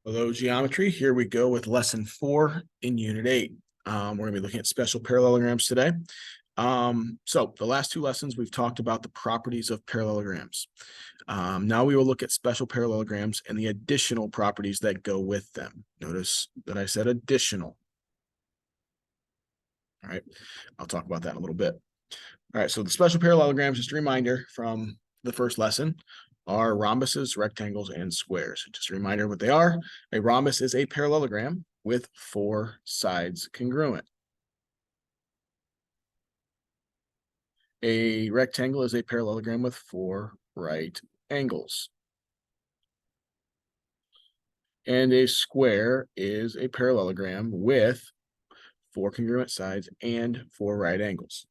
Hello, geometry. Here we go with lesson 4 in unit 8. We're going to be looking at special parallelograms today. So the last two lessons, we've talked about the properties of parallelograms. Now we will look at special parallelograms and the additional properties that go with them. Notice that I said additional. All right, I'll talk about that in a little bit. All right, so the special parallelograms, just a reminder from the first lesson, are rhombuses, rectangles, and squares. Just a reminder of what they are. A rhombus is a parallelogram with 4 sides congruent. A rectangle is a parallelogram with 4 right angles. And a square is a parallelogram with 4 congruent sides and 4 right angles.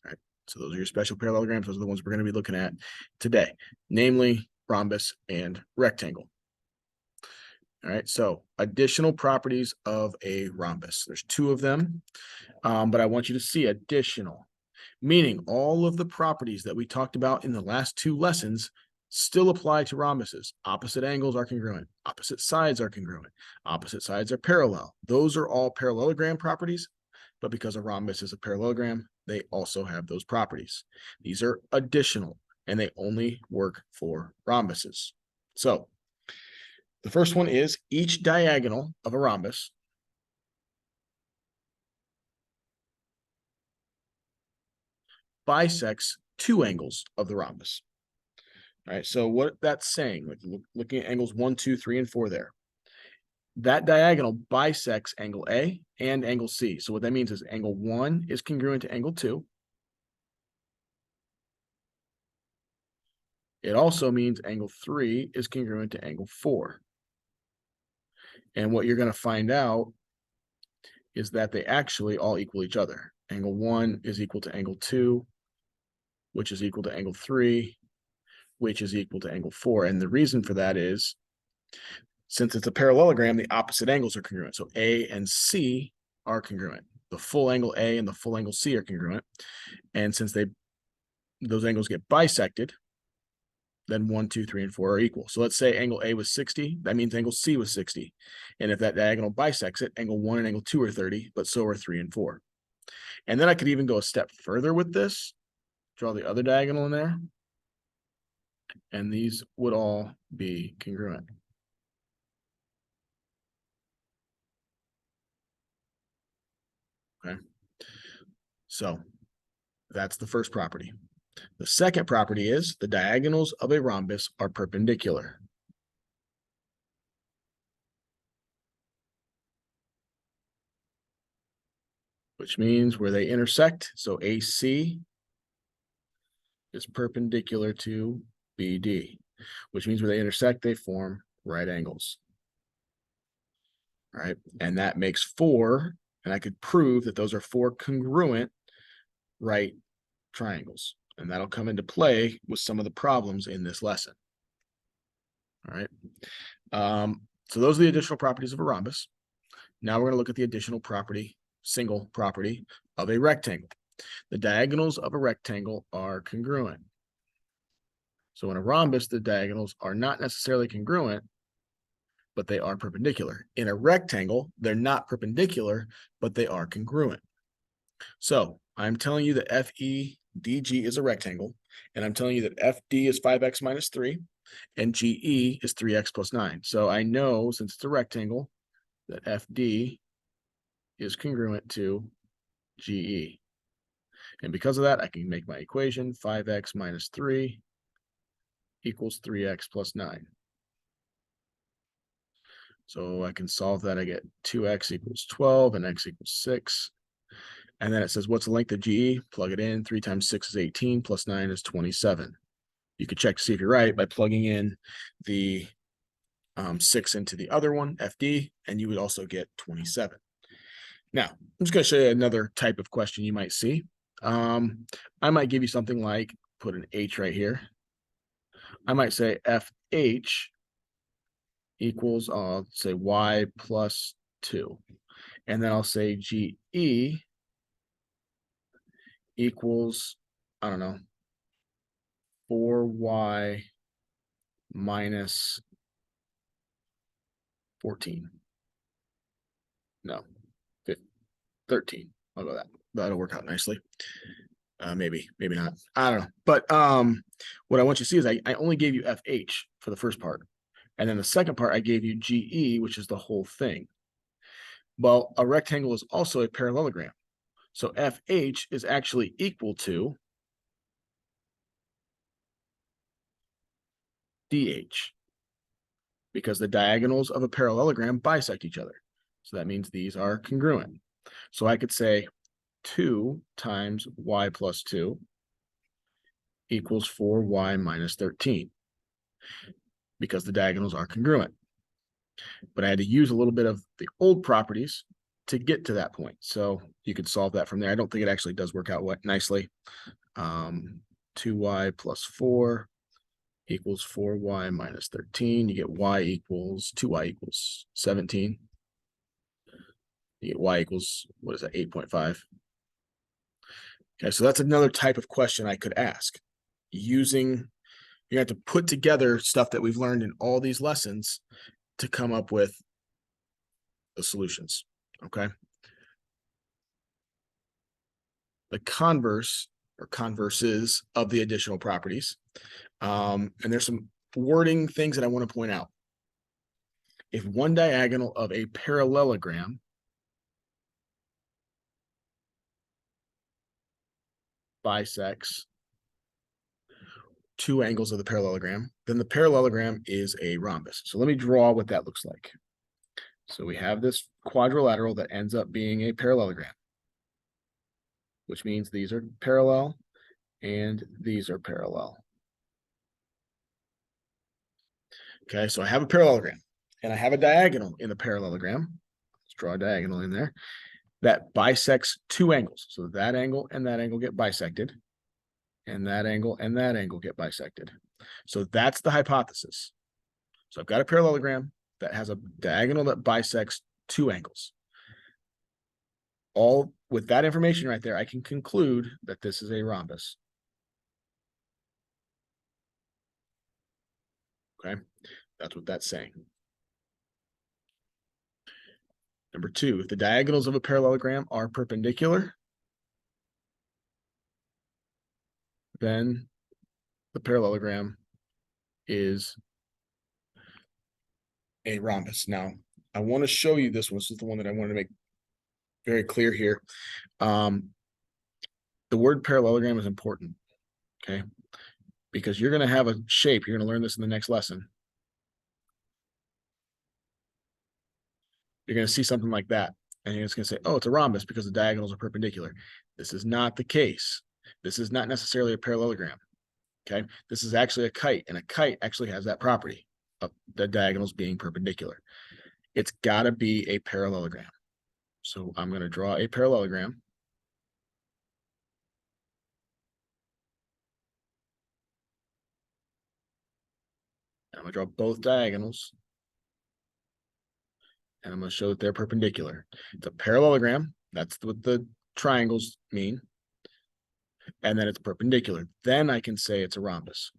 All right, so those are your special parallelograms. Those are the ones we're going to be looking at today, namely rhombus and rectangle. All right, so additional properties of a rhombus. There's 2 of them, but I want you to see additional, meaning all of the properties that we talked about in the last 2 lessons still apply to rhombuses. Opposite angles are congruent. Opposite sides are congruent. Opposite sides are parallel. Those are all parallelogram properties, but because a rhombus is a parallelogram, they also have those properties. These are additional, and they only work for rhombuses. So the first one is each diagonal of a rhombus bisects 2 angles of the rhombus. All right, so what that's saying, like looking at angles 1, 2, 3, and 4 there, that diagonal bisects angle A and angle C. So what that means is angle 1 is congruent to angle 2. It also means angle 3 is congruent to angle 4. And what you're going to find out is that they actually all equal each other. Angle 1 is equal to angle 2, which is equal to angle 3, which is equal to angle 4. And the reason for that is, since it's a parallelogram, the opposite angles are congruent. So A and C are congruent. The full angle A and the full angle C are congruent. And since those angles get bisected, then 1, 2, 3, and 4 are equal. So let's say angle A was 60. That means angle C was 60. And if that diagonal bisects it, angle 1 and angle 2 are 30, but so are 3 and 4. And then I could even go a step further with this. Draw the other diagonal in there. And these would all be congruent. Okay. So that's the first property. The second property is the diagonals of a rhombus are perpendicular. Which means where they intersect, so AC is perpendicular to BD, which means where they intersect, they form right angles. All right, and that makes 4, and I could prove that those are 4 congruent right triangles. And that'll come into play with some of the problems in this lesson. All right. So those are the additional properties of a rhombus. Now we're going to look at the additional property, single property of a rectangle. The diagonals of a rectangle are congruent. So in a rhombus, the diagonals are not necessarily congruent, but they are perpendicular. In a rectangle, they're not perpendicular, but they are congruent. So I'm telling you that FEDG is a rectangle, and I'm telling you that FD is 5x minus 3, and GE is 3x plus 9. So I know, since it's a rectangle, that FD is congruent to GE. And because of that, I can make my equation 5x minus 3 equals 3x plus 9. So I can solve that. I get 2x equals 12 and x equals 6. And then it says, what's the length of GE? Plug it in. 3 times 6 is 18, plus 9 is 27. You could check to see if you're right by plugging in the 6 into the other one, FD, and you would also get 27. Now, I'm just going to show you another type of question you might see. I might give you something like, put an H right here. I might say FH equals, I'll say y plus 2. And then I'll say GE equals, I don't know, 4y minus 14. No, 13. I'll go that. That'll work out nicely. Maybe not. I don't know. But what I want you to see is I only gave you FH for the first part. And then the second part, I gave you GE, which is the whole thing. Well, a rectangle is also a parallelogram. So FH is actually equal to DH because the diagonals of a parallelogram bisect each other. So that means these are congruent. So I could say 2 times y plus 2 equals 4y minus 13 because the diagonals are congruent. But I had to use a little bit of the old properties to get to that point. So you could solve that from there. I don't think it actually does work out nicely. 2y plus 4 equals 4y minus 13. You get y equals 2y equals 17. You get y equals, what is that, 8.5. Okay, so that's another type of question I could ask. You have to put together stuff that we've learned in all these lessons to come up with the solutions, okay? The converse or converses of the additional properties. And there's some wording things that I want to point out. If one diagonal of a parallelogram bisects two angles of the parallelogram, then the parallelogram is a rhombus. So let me draw what that looks like. So we have this quadrilateral that ends up being a parallelogram, which means these are parallel and these are parallel. Okay, so I have a parallelogram and I have a diagonal in the parallelogram. Let's draw a diagonal in there that bisects two angles. So that angle and that angle get bisected, and that angle and that angle get bisected. So that's the hypothesis. So I've got a parallelogram that has a diagonal that bisects two angles. All with that information right there, I can conclude that this is a rhombus. Okay, that's what that's saying. Number 2, if the diagonals of a parallelogram are perpendicular, then the parallelogram is a rhombus. Now, I want to show you this one. This is the one that I wanted to make very clear here. The word parallelogram is important, okay? Because you're going to have a shape. You're going to learn this in the next lesson. You're going to see something like that. And you're just going to say, oh, it's a rhombus because the diagonals are perpendicular. This is not the case. This is not necessarily a parallelogram, okay? This is actually a kite, and a kite actually has that property of the diagonals being perpendicular. It's got to be a parallelogram. So I'm going to draw a parallelogram. I'm going to draw both diagonals. And I'm going to show that they're perpendicular. It's a parallelogram. That's what the triangles mean. And then it's perpendicular. Then I can say it's a rhombus.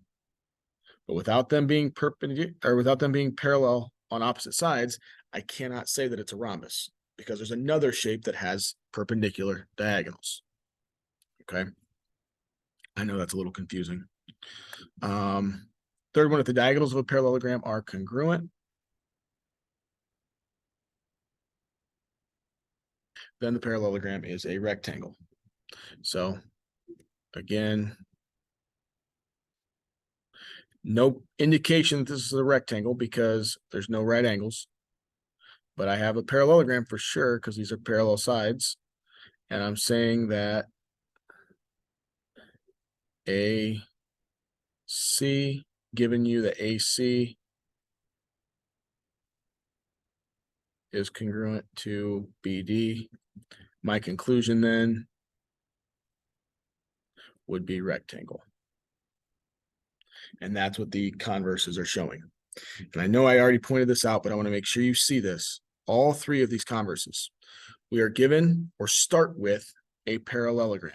But without them being perpendicular, or without them being parallel on opposite sides, I cannot say that it's a rhombus because there's another shape that has perpendicular diagonals. Okay. I know that's a little confusing. Third one, if the diagonals of a parallelogram are congruent, then the parallelogram is a rectangle. So again, no indication that this is a rectangle because there's no right angles. But I have a parallelogram for sure because these are parallel sides. And I'm saying that AC, giving you the AC is congruent to BD. My conclusion then would be rectangle. And that's what the converses are showing. And I know I already pointed this out, but I want to make sure you see this. All three of these converses, we are given or start with a parallelogram.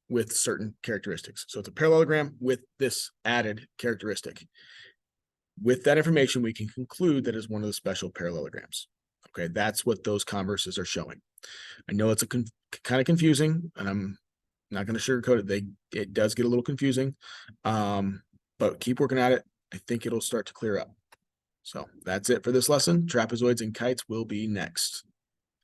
with certain characteristics. So it's a parallelogram with this added characteristic. With that information, we can conclude that it's one of the special parallelograms. Okay, that's what those converses are showing. I know it's kind of confusing, and I'm not going to sugarcoat it. It does get a little confusing, but keep working at it. I think it'll start to clear up. So that's it for this lesson. Trapezoids and kites will be next.